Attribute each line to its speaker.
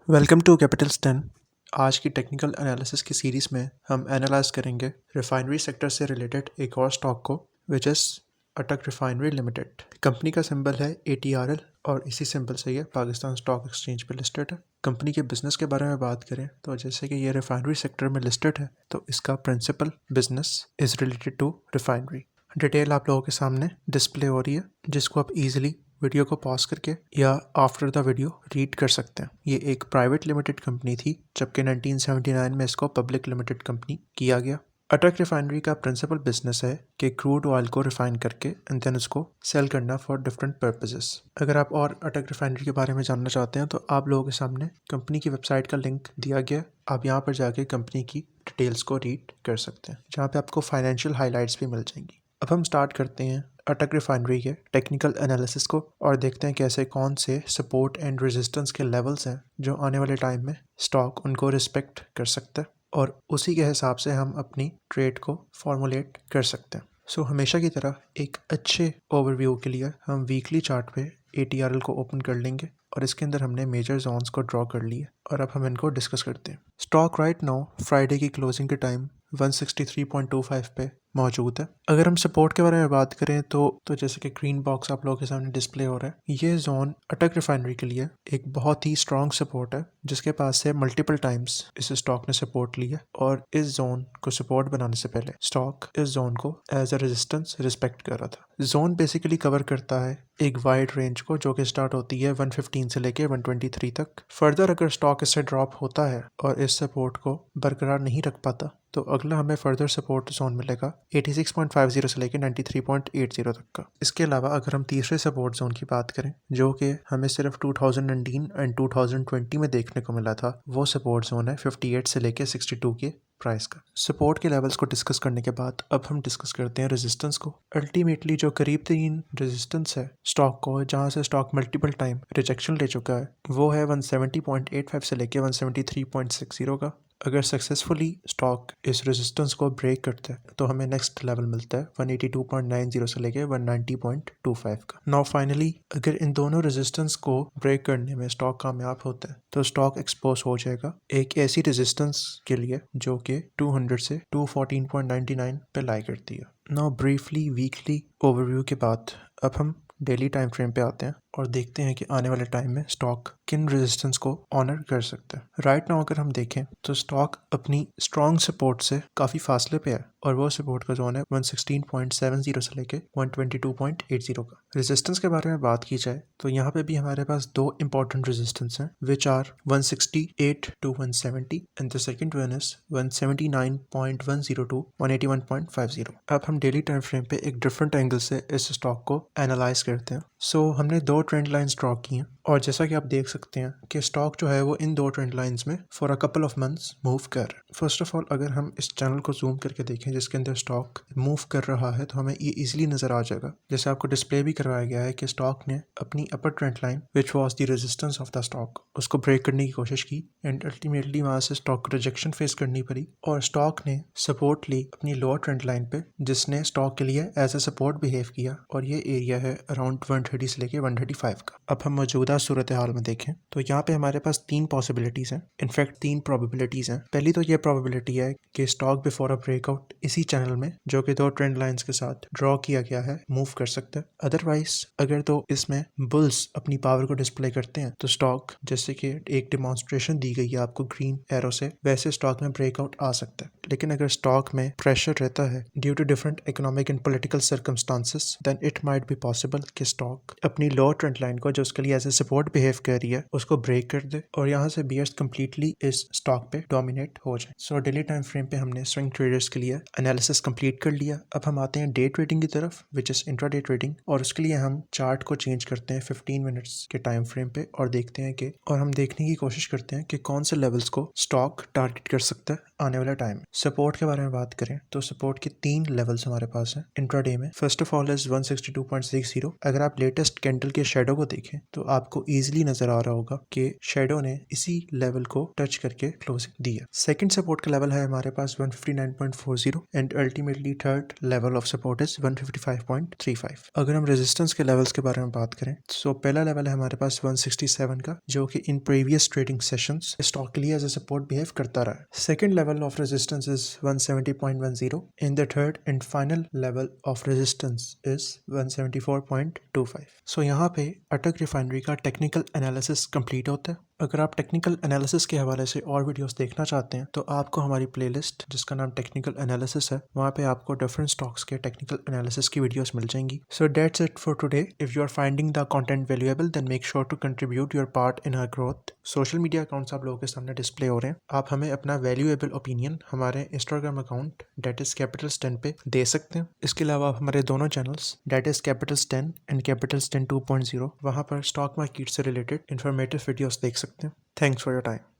Speaker 1: Welcome to Capitals 10। आज की technical analysis की सीरीज़ में हम एनालाइज करेंगे रिफाइनरी सेक्टर से रिलेटेड एक और स्टॉक को विच इज़ अटक रिफाइनरी लिमिटेड। कंपनी का सिंबल है ATRL और इसी सिंबल से ये पाकिस्तान स्टॉक एक्सचेंज पे लिस्टेड है। कंपनी के बिजनेस के बारे में बात करें तो जैसे कि ये रिफाइनरी सेक्टर में लिस्टेड है तो इसका principal business is related to refinery. Detail आप लोगों के सामने डिस्प्ले हो रही है जिसको आप इजीली वीडियो को पॉज करके या आफ्टर द वीडियो रीड कर सकते हैं। ये एक प्राइवेट लिमिटेड कंपनी थी जबकि 1979 में इसको पब्लिक लिमिटेड कंपनी किया गया। अटक रिफाइनरी का प्रिंसिपल बिजनेस है कि क्रूड ऑयल को रिफाइन करके एंड देन उसको सेल करना फॉर डिफरेंट पर्पसेस। अगर आप और अटक रिफाइनरी के बारे में जानना चाहते हैं तो आप लोगों के सामने कंपनी की वेबसाइट का लिंक दिया गया। आप यहाँ पर जाके कंपनी की डिटेल्स को रीड कर सकते हैं जहाँ पे आपको फाइनेंशियल हाईलाइट्स भी मिल जाएंगी। अब हम स्टार्ट करते हैं अटक रिफाइनरी के टेक्निकल एनालिसिस को और देखते हैं कैसे कौन से सपोर्ट एंड रेजिस्टेंस के लेवल्स हैं जो आने वाले टाइम में स्टॉक उनको रिस्पेक्ट कर सकता है और उसी के हिसाब से हम अपनी ट्रेड को फॉर्मुलेट कर सकते हैं। सो हमेशा की तरह एक अच्छे ओवरव्यू के लिए हम वीकली चार्ट पे ATRL को ओपन कर लेंगे और इसके अंदर हमने मेजर जोन्स को ड्रॉ कर लिए और अब हम इनको डिस्कस करते हैं। स्टॉक राइट नाउ फ्राइडे की क्लोजिंग के टाइम 163.25 पे मौजूद है। अगर हम सपोर्ट के बारे में बात करें तो जैसे कि ग्रीन बॉक्स आप लोगों के सामने डिस्प्ले हो रहा है, ये जोन अटक रिफाइनरी के लिए एक बहुत ही स्ट्रॉन्ग सपोर्ट है जिसके पास से मल्टीपल टाइम्स इस स्टॉक ने सपोर्ट लिया और इस जोन को सपोर्ट बनाने से पहले स्टॉक इस जोन को एज अ रेजिस्टेंस रिस्पेक्ट कर रहा था। जोन बेसिकली कवर करता है एक वाइड रेंज को जो कि स्टार्ट होती है 115 से लेके 123 तक। फर्दर अगर स्टॉक इससे ड्रॉप होता है और इस सपोर्ट को बरकरार नहीं रख पाता तो अगला हमें फर्दर सपोर्ट जोन मिलेगा 86.50 से लेकर 93.80 तक का। इसके अलावा अगर हम तीसरे सपोर्ट जोन की बात करें जो कि हमें सिर्फ 2019 एंड 2020 में देखने को मिला था, वो सपोर्ट जोन है 58 से लेकर 62 के प्राइस का। सपोर्ट के लेवल्स को डिस्कस करने के बाद अब हम डिस्कस करते हैं रेजिस्टेंस को। अल्टीमेटली जो करीब तरीन रेजिस्टेंस है स्टॉक को जहां से स्टॉक मल्टीपल टाइम रिजेक्शन ले चुका है वो है 170.85 से लेकर 173.60 का। अगर सक्सेसफुली स्टॉक इस रेजिस्टेंस को ब्रेक करता है तो हमें नेक्स्ट लेवल मिलता है 182.90 से लेके 190.25 का। नाउ फाइनली अगर इन दोनों रेजिस्टेंस को ब्रेक करने में स्टॉक कामयाब होता है तो स्टॉक एक्सपोज हो जाएगा एक ऐसी रेजिस्टेंस के लिए जो कि 200 से 214.99 पे लाई करती है। नाउ ब्रीफली वीकली ओवरव्यू के बाद अब हम डेली टाइम फ्रेम पे आते हैं और देखते हैं कि आने वाले टाइम में स्टॉक किन रेजिस्टेंस को ऑनर कर सकता है। राइट नाउ अगर हम देखें तो स्टॉक अपनी स्ट्रॉन्ग सपोर्ट से काफ़ी फासले पे है और वो सपोर्ट का जोन है 116.70 से लेके 122.80 का। रेजिस्टेंस के बारे में बात की जाए तो यहाँ पे भी हमारे पास दो इंपॉर्टेंट रेजिस्टेंस हैं which are 168 to 170 and the second one is 179.10 to 181.50। अब हम डेली टाइम फ्रेम पे एक डिफरेंट एंगल से इस स्टॉक को एनालाइज करते हैं। सो हमने दो ट्रेंड लाइंस ड्रॉ की हैं और जैसा कि आप देख सकते हैं कि स्टॉक जो है वो इन दो ट्रेंड लाइंस में for a couple of months move कर रहा है। फर्स्ट ऑफ ऑल अगर हम इस चैनल को जूम करके देखें जिसके अंदर स्टॉक मूव कर रहा है तो हमें ये इजीली नजर आ जाएगा, जैसे आपको डिस्प्ले भी करवाया गया है कि स्टॉक ने अपनी अपर trend line which was the resistance of the stock उसको ब्रेक करने की कोशिश की एंड अल्टीमेटली वहां से स्टॉक को रिजेक्शन फेस करनी पड़ी और स्टॉक ने सपोर्ट ली अपनी लोअर ट्रेंड लाइन पे जिसने स्टॉक के लिए एज ए सपोर्ट बिहेव किया और ये एरिया है अराउंड 130 से लेके 135 का। अब हम मौजूदा सूरत हाल में देखें तो यहाँ पे हमारे पास तीन पॉसिबिलिटीज हैं, इनफैक्ट तीन प्रोबेबिलिटीज हैं। पहली तो ये प्रोबेबिलिटी है कि स्टॉक बिफोर अ ब्रेकआउट इसी चैनल में जो कि दो ट्रेंड लाइंस के साथ ड्रॉ किया गया है मूव कर सकता है। अदरवाइज अगर तो इसमें बुल्स अपनी पावर को डिस्प्ले करते हैं तो स्टॉक जैसे कि एक डिमॉन्स्ट्रेशन दी गई है आपको ग्रीन एरो से वैसे स्टॉक में ब्रेकआउट आ सकता है। लेकिन अगर स्टॉक में प्रेशर रहता है due to different economic and political circumstances then it might be possible कि स्टॉक अपनी लोअर ट्रेंड लाइन को जो उसके लिए एज ए सपोर्ट बिहेव कर रही है उसको ब्रेक कर दे और यहाँ से बियर्स कंप्लीटली इस स्टॉक पे डोमिनेट हो जाए। सो डेली टाइम फ्रेम पे हमने स्विंग ट्रेडर्स के लिए एनालिसिस कंप्लीट कर लिया। अब हम आते हैं डे ट्रेडिंग की तरफ विच इज इंट्राडे ट्रेडिंग और उसके लिए हम चार्ट को चेंज करते हैं 15 मिनट्स के टाइम फ्रेम पे और देखते हैं कि और हम देखने की कोशिश करते हैं कि कौन से लेवल्स को स्टॉक टारगेट कर सकता है आने वाला टाइम। सपोर्ट के बारे में बात करें तो सपोर्ट के तीन लेवल्स हमारे पास हैं इंट्राडे में। First of all is 162.60। अगर आप लेटेस्ट कैंडल के शेडो को देखें तो आप आपको इजीली नजर आ रहा होगा कि शेडो ने इसी लेवल को टच करके क्लोजिंग दी है। सेकंड सपोर्ट का लेवल है हमारे पास 159.40 and ultimately third level of support is 155.35। अगर हम रेजिस्टेंस के लेवल्स के बारे में बात करें तो पहला लेवल है हमारे पास 167 का, जो कि in previous trading sessions stock के लिए एज अ सपोर्ट बिहेव करता रहा है। Second level of resistance is 170.10 and the third and final level of resistance is 174.25। सो यहाँ पे अटक रिफाइनरी का टेक्निकल एनालिसिस कंप्लीट होता है। अगर आप टेक्निकल एनालिसिस के हवाले से और वीडियोस देखना चाहते हैं तो आपको हमारी प्लेलिस्ट जिसका नाम टेक्निकल एनालिसिस है, वहाँ पे आपको डिफरेंट स्टॉक्स के टेक्निकल एनालिसिस की वीडियोस मिल जाएंगी। So that's it for today. If you are finding the content valuable then make sure to contribute your part in our growth. Social media accounts आप लोगों के सामने डिस्प्ले हो रहे हैं। आप हमें अपना वैल्यूएबल ओपिनियन हमारे Instagram account that is Capitals 10 पे दे सकते हैं। इसके अलावा आप हमारे दोनों channels that is Capitals 10 and Capitals 10 2.0 वहाँ पर स्टॉक मार्केट से रिलेटेड इन्फॉर्मेटिव वीडियोस देख सकते हैं। Thanks for your time.